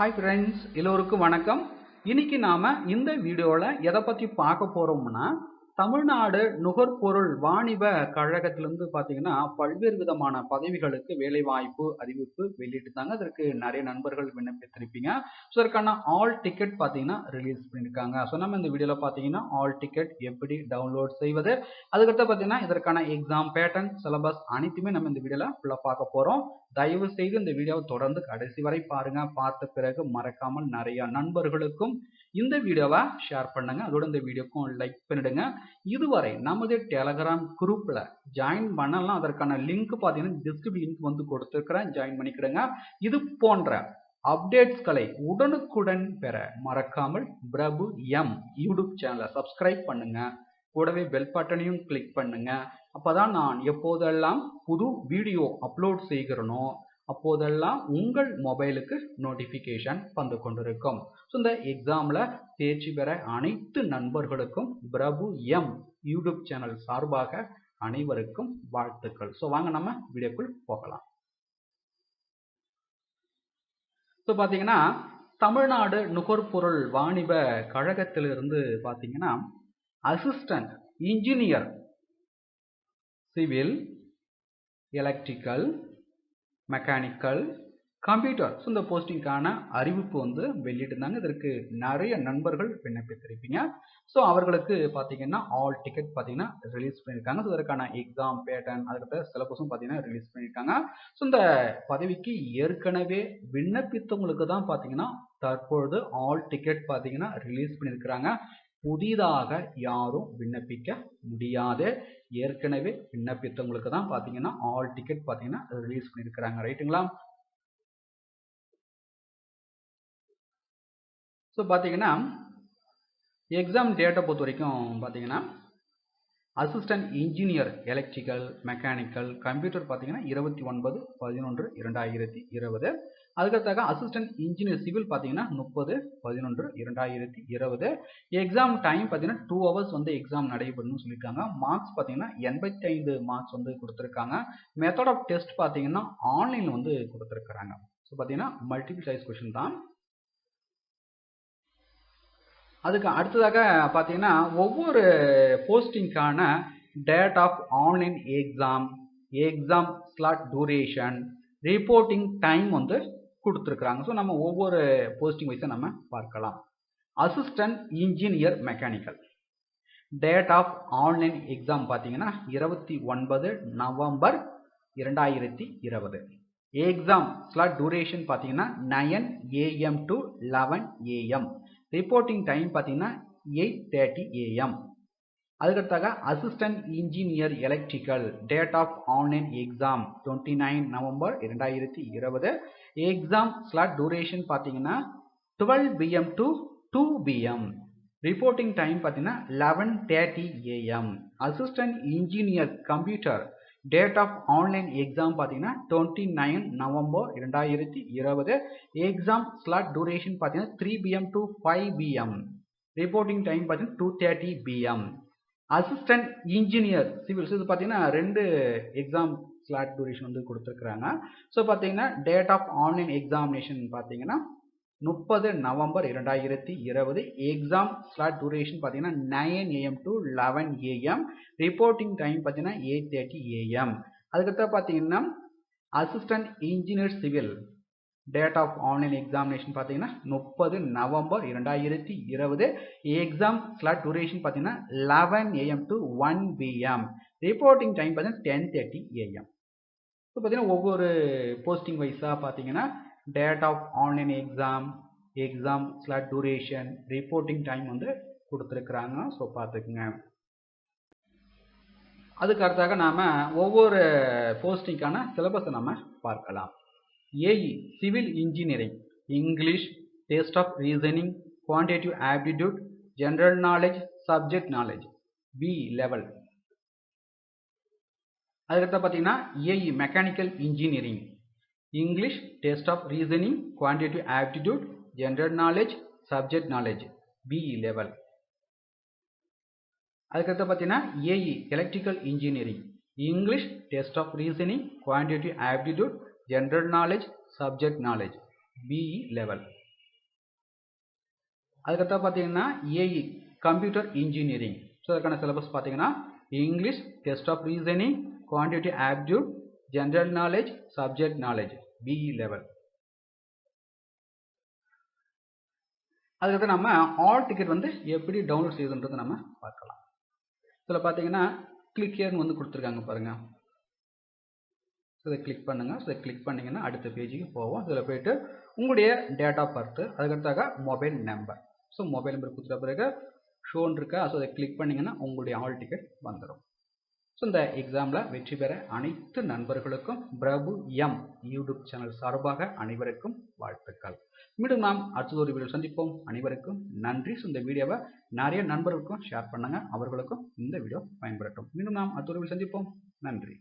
Hi friends, எல்லோருக்கும் வணக்கம். இன்னைக்கு நாம இந்த வீடியோல எதை பத்தி பார்க்க போறோம்னா தமிழ்நாடு நுகர்பொருள் வாணிப கழகத்திலிருந்து பாத்தீங்கன்னா பல்வேறு விதமான பதவிகளுக்கு வேலை வாய்ப்பு அறிவிப்பு வெளியிட்டிருந்தாங்க. அதற்கு நிறைய நண்பர்கள் விண்ணப்பித்திருப்பீங்க. ஸோ அதற்கான ஆல் டிக்கெட் பாத்தீங்கன்னா ரிலீஸ் பண்ணியிருக்காங்க. ஸோ நம்ம இந்த வீடியோல பாத்தீங்கன்னா ஆல் டிக்கெட் எப்படி டவுன்லோட் செய்வது, அதுக்கடுத்து பாத்தீங்கன்னா இதற்கான எக்ஸாம் பேட்டர்ன் சிலபஸ் அனைத்துமே நம்ம இந்த வீடியோல ஃபுல்லா பார்க்க போறோம். தயவு செய்து இந்த வீடியோவை தொடர்ந்து கடைசி வரை பாருங்க. பார்த்த பிறகு மறக்காமல் நிறைய நண்பர்களுக்கும் இந்த வீடியோவை ஷேர் பண்ணுங்க. அதோட இந்த வீடியோக்கும் லைக் பண்ணிடுங்க. இதுவரை நமது டெலகிராம் குரூப்ல ஜாயின் பண்ணலாம். அதற்கான லிங்க் பாத்தீங்கன்னா டிஸ்கிரிப்ஷன் லிங்க் வந்து கொடுத்துருக்கிறேன், ஜாயின் பண்ணிக்கிடுங்க. இது போன்ற அப்டேட்ஸ்களை உடனுக்குடன் பெற மறக்காமல் பிரபு எம் யூடியூப் சேனலை சப்ஸ்கிரைப் பண்ணுங்க. கூடவே பெல் பட்டனையும் கிளிக் பண்ணுங்க. அப்பதான் நான் எப்போதெல்லாம் புது வீடியோ அப்லோட் செய்கிறனோ அப்போதெல்லாம் உங்கள் மொபைலுக்கு நோட்டிபிகேஷன் வந்து கொண்டிருக்கும். ஸோ இந்த எக்ஸாம்ல தேர்ச்சி பெற அனைத்து நண்பர்களுக்கும் பிரபு எம் யூடியூப் சேனல் சார்பாக அனைவருக்கும் வாழ்த்துக்கள். ஸோ வாங்க நம்ம வீடியோக்குள் போகலாம். ஸோ பார்த்தீங்கன்னா தமிழ்நாடு நுகர்பொருள் வாணிப கழகத்திலிருந்து பார்த்தீங்கன்னா assistant engineer civil, electrical, mechanical, computer இந்த போஸ்டிங்கான அறிவிப்பு வந்து வெளியிட்டிருந்தாங்க. இதற்கு நிறைய நண்பர்கள் விண்ணப்பித்திருப்பீங்க. ஸோ அவர்களுக்கு பார்த்தீங்கன்னா ஆல் டிக்கெட் பார்த்தீங்கன்னா ரிலீஸ் பண்ணியிருக்காங்க. ஸோ இதற்கான எக்ஸாம் பேட்டர்ன் அதுக்கடுத்த சிலபஸும் பார்த்தீங்கன்னா ரிலீஸ் பண்ணியிருக்காங்க. ஸோ இந்த பதவிக்கு ஏற்கனவே விண்ணப்பித்தவங்களுக்கு தான் பார்த்தீங்கன்னா தற்பொழுது ஆல் டிக்கெட் பார்த்தீங்கன்னா ரிலீஸ் பண்ணியிருக்கிறாங்க. புதிதாக யாரும் விண்ணப்பிக்க முடியாது. ஏற்கனவே விண்ணப்பித்தவங்களுக்கு தான் பாத்தீங்கன்னா ஆல் டிக்கெட் பாத்தீங்கன்னா ரிலீஸ் பண்ணிருக்காங்க. ரைட்டுங்களா? ஸோ பாத்தீங்கன்னா எக்ஸாம் டேட்டை பொறுத்த வரைக்கும் பாத்தீங்கன்னா assistant engineer electrical, mechanical, computer பார்த்தீங்கன்னா 29/11/2020. அதுக்கடுத்தாக அசிஸ்டன்ட் இன்ஜினியர் சிவில் பார்த்தீங்கன்னா 30/11/2020. எக்ஸாம் டைம் பார்த்தீங்கன்னா 2 hours வந்து எக்ஸாம் நடைபெறணும்னு சொல்லியிருக்காங்க. மார்க்ஸ் பார்த்தீங்கன்னா 85 மார்க்ஸ் வந்து கொடுத்துருக்காங்க. மெத்தட் ஆஃப் டெஸ்ட் பார்த்தீங்கன்னா ஆன்லைன் வந்து கொடுத்துருக்காங்க. ஸோ பார்த்தீங்கன்னா மல்டிபிள் சாய்ஸ் கொஸ்டின் தான். அதுக்கு அடுத்ததாக பார்த்தீங்கன்னா ஒவ்வொரு போஸ்டிங்கான date of online exam, exam slot duration, reporting time வந்து கொடுத்துருக்குறாங்க. ஸோ நம்ம ஒவ்வொரு போஸ்டிங் வைஸை நம்ம பார்க்கலாம். Assistant engineer mechanical date of online exam பார்த்தீங்கன்னா 29 நவம்பர் 2020. எக்ஸாம் ஸ்லாட் டூரேஷன் பார்த்தீங்கன்னா 9 AM to 11 AM. Reporting time பார்த்தீங்கன்னா 8:30 AM. அதுக்கடுத்தாக assistant engineer electrical date of online exam 29 November 2020. Exam slot duration பார்த்தீங்கன்னா 12 PM to 2 PM. Reporting time பார்த்தீங்கன்னா 11:30 AM. Assistant engineer computer date of online exam பார்த்தீங்கன்னா 29 November 2020. Exam slot duration பார்த்தீங்கன்னா 3 PM to 5 PM. Reporting time பார்த்தீங்கன்னா 2:30 PM. Assistant engineer civil இது பார்த்தீங்கன்னா 2 exam slot duration வந்து கொடுத்துருக்குறாங்க. So பார்த்தீங்கன்னா டேட் ஆஃப் ஆன்லைன் எக்ஸாமினேஷன் பார்த்தீங்கன்னா 30 நவம்பர் 2020. எக்ஸாம் ஸ்லாட் டூரேஷன் பார்த்தீங்கன்னா 9 AM to 11 AM. Reporting time பார்த்தீங்கன்னா 8:30 AM. அதுக்கடுத்து பார்த்தீங்கன்னா assistant engineer civil date of online examination பார்த்தீங்கன்னா 30 நவம்பர் 2020. எக்ஸாம் ஸ்லாட் டூரேஷன் பார்த்தீங்கன்னா 11 AM to 1 PM. Reporting time பார்த்தீங்கன்னா 10:30 AM. So பார்த்தீங்கன்னா ஒவ்வொரு போஸ்டிங் வைஸாக பார்த்தீங்கன்னா date of online exam, exam slot duration, reporting time வந்து கொடுத்துருக்குறாங்க. ஸோ பார்த்துக்குங்க. அதுக்கு அடுத்தாக நாம ஒவ்வொரு போஸ்டிங்கான சிலபஸை நம்ம பார்க்கலாம். AE civil engineering English, test of reasoning, quantitative aptitude, general knowledge, subject knowledge B level. அதுக்கடுத்து பார்த்தீங்கன்னா AE mechanical engineering English, test of reasoning, quantitative aptitude, general knowledge, subject knowledge B level. அதுக்கடுத்து பார்த்தீங்கன்னா AE electrical engineering English, test of reasoning, quantitative aptitude, general knowledge, subject knowledge BE level. அதுக்கடுத்து பார்த்தீங்கன்னா AE computer engineering. So அதுக்கான syllabus பார்த்தீங்கன்னா English, test of reasoning, quantity aptitude, general knowledge, subject knowledge, BE level. அதுக்கடுத்து நம்ம all ticket வந்து எப்படி download செய்யுதுன்றதை நம்ம பார்க்கலாம். இதில் பார்த்தீங்கன்னா கிளிக் ஹியர்னு வந்து கொடுத்துருக்காங்க பாருங்க. ஸோ இதை கிளிக் பண்ணுங்க. ஸோ இதை கிளிக் பண்ணிங்கன்னா அடுத்த பேஜுக்கு போவோம். இதில் போயிட்டு உங்களுடைய டேட் ஆஃப் பர்த், அதுக்கடுத்தாக mobile number. So mobile number கொடுத்துட்ட பிறகு ஷோன் இருக்கா, ஸோ அதை கிளிக் பண்ணிங்கன்னா உங்களுடைய ஆல் டிக்கெட் வந்துடும். ஸோ இந்த எக்ஸாமில் வெற்றி பெற அனைத்து நண்பர்களுக்கும் பிரபு எம் யூடியூப் சேனல் சார்பாக அனைவருக்கும் வாழ்த்துக்கள். மீண்டும் நாம் அடுத்த ஒரு வீடியோ சந்திப்போம். அனைவருக்கும் நன்றி. ஸோ இந்த வீடியோவை நிறைய நண்பர்களுக்கும் ஷேர் பண்ணுங்க, அவர்களுக்கும் இந்த வீடியோ பயன்படுத்தும். மீண்டும் நாம் அடுத்த ஒரு வீடியோ சந்திப்போம். நன்றி.